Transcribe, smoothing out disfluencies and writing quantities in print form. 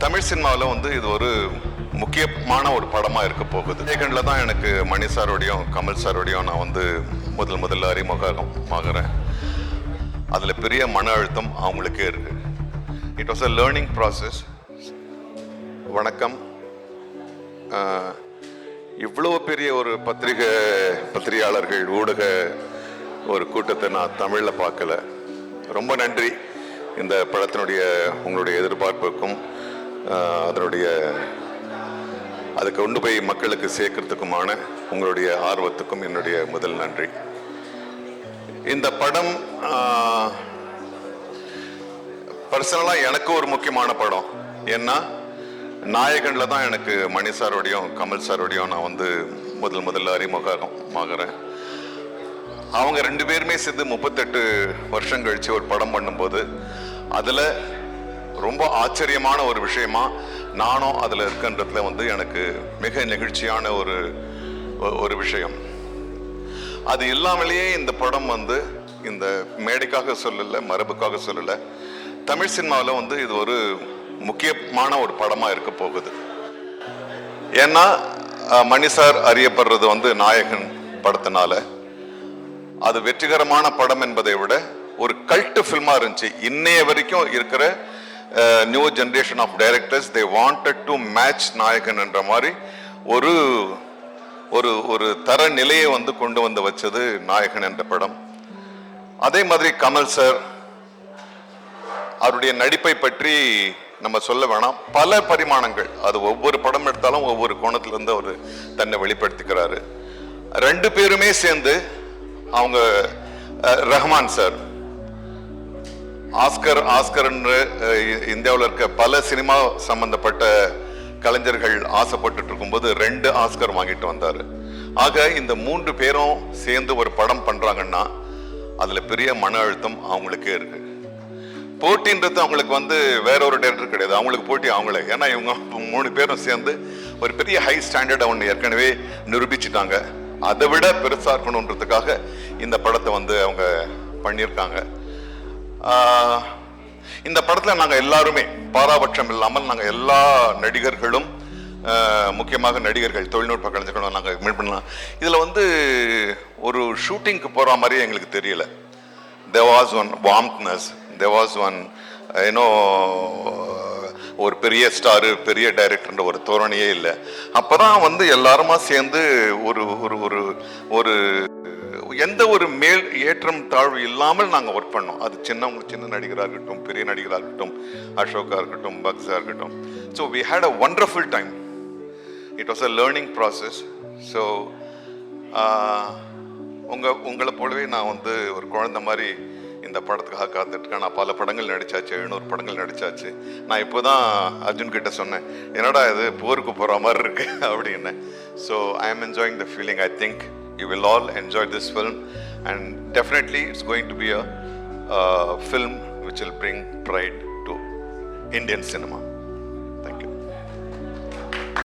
தமிழ் சினிமாவில் வந்து இது ஒரு முக்கியமான ஒரு படமாக இருக்க போகுது. செகண்டில் தான் எனக்கு மணி சாரோடையும் கமல் சாரோடையும் நான் வந்து முதல்ல அறிமுகமாகிறேன். அதில் பெரிய மன அழுத்தம் அவங்களுக்கே இருக்கு. It was a learning process. வணக்கம். இவ்வளோ பெரிய ஒரு பத்திரிகையாளர்கள் ஊடக ஒரு கூட்டத்தை நான் தமிழில் பார்க்கல. ரொம்ப நன்றி. இந்த படத்தினுடைய உங்களுடைய எதிர்பார்ப்புக்கும் அதை கொண்டு போய் மக்களுக்கு சேர்க்கறதுக்குமான உங்களுடைய ஆர்வத்துக்கும் என்னுடைய முதல் நன்றி. இந்த படம் பர்சனலாக எனக்கு ஒரு முக்கியமான படம். ஏன்னா நாயகனில் தான் எனக்கு மணி சாரோடையும் கமல் சாரோடையும் நான் வந்து முதல்ல அறிமுகமாகிறேன். அவங்க ரெண்டு பேருமே சேர்ந்து 38 வருஷம் கழிச்சு ஒரு படம் பண்ணும்போது அதில் ரொம்ப ஆச்சரியமான ஒரு விஷயமா நானும் அதில் இருக்கின்றதுல வந்து எனக்கு மிக நெகிழ்ச்சியான ஒரு விஷயம். அது இல்லாமலேயே இந்த படம் வந்து இந்த மேடைக்காக சொல்லலை, மரபுக்காக சொல்லலை, தமிழ் சினிமாவில் வந்து இது ஒரு முக்கியமான ஒரு படமாக இருக்க போகுது. ஏன்னா மணி சார் அறியப்படுறது வந்து நாயகன் படத்தினால. அது வெற்றிகரமான படம் என்பதை விட ஒரு கல்ட் ஃபில்மா இருந்துச்சு. இன்னைய வரைக்கும் இருக்கிற new generation of directors they wanted to match Nayakan என்ற மாதிரி ஒரு ஒரு ஒரு தர நிலையை வந்து கொண்டு வந்து வச்சது நாயகன் என்ற படம். அதே மாதிரி கமல் சார் அவருடைய நடிப்பை பற்றி நம்ம சொல்ல வேணாம். பல பரிமாணங்கள், அது ஒவ்வொரு படம் எடுத்தாலும் ஒவ்வொரு கோணத்திலிருந்து அவர் தன்னை வெளிப்படுத்திக்கிறாரு. ரெண்டு பேருமே சேர்ந்து அவங்க ரஹ்மான் சார் ஆஸ்கர் இந்தியாவில் இருக்க பல சினிமா சம்பந்தப்பட்ட கலைஞர்கள் ஆசைப்பட்டு இருக்கும்போது 2 ஆஸ்கர் வாங்கிட்டு வந்தாரு. ஆக இந்த 3 பேரும் சேர்ந்து ஒரு படம் பண்றாங்கன்னா அதுல பெரிய மன அழுத்தம் அவங்களுக்கே இருக்கு. போட்டின்றது அவங்களுக்கு வந்து வேற ஒரு டைரக்டர் கிடையாது, அவங்களுக்கு போட்டி அவங்களே. ஏன்னா இவங்க 3 பேரும் சேர்ந்து ஒரு பெரிய ஹை ஸ்டாண்டர்ட் அவங்க ஏற்கனவே நிரூபிச்சுட்டாங்க. அதை விட பெருசா இருக்கணுன்றதுக்காக இந்த படத்தை வந்து அவங்க பண்ணியிருக்காங்க. இந்த படத்துல நாங்க எல்லாருமே பாராபட்சம் இல்லாமல் நாங்க எல்லா நடிகர்களும், முக்கியமாக நடிகர்கள், தொழில்நுட்ப கலைஞர்களும் நாங்க மீட் பண்ணலாம். இதுல வந்து ஒரு ஷூட்டிங்க்கு போற மாதிரி எங்களுக்கு தெரியல. there was one warmthness, there was one ஒரு பெரிய ஸ்டாரு, பெரிய டைரக்டர்ன்ற ஒரு தோரணையே இல்லை. அப்பதான் வந்து எல்லாருமா சேர்ந்து ஒரு ஒரு ஒரு ஒரு எந்த ஒரு மேல் ஏற்றம் தாழ்வு இல்லாமல் நாங்கள் ஒர்க் பண்ணோம். அது சின்ன நடிகராக இருக்கட்டும், பெரிய நடிகராக இருக்கட்டும், அசோகா இருக்கட்டும், பக்ஸா இருக்கட்டும். So we had a wonderful time. It was a learning process. So உங்களை போலவே நான் வந்து ஒரு குழந்தை மாதிரி இந்த படத்துக்காக காத்துட்ருக்கேன். நான் பல படங்கள் நடிச்சாச்சு, 700 படங்கள் நடிச்சாச்சு. நான் இப்போ தான் அர்ஜுன் கிட்ட சொன்னேன், என்னடா இது போருக்கு போகிற மாதிரி இருக்கு அப்படின்னு. ஸோ ஐ ஆம் enjoying the feeling. I think you will all enjoy this film, and definitely it's going to be a film which will bring pride to Indian cinema.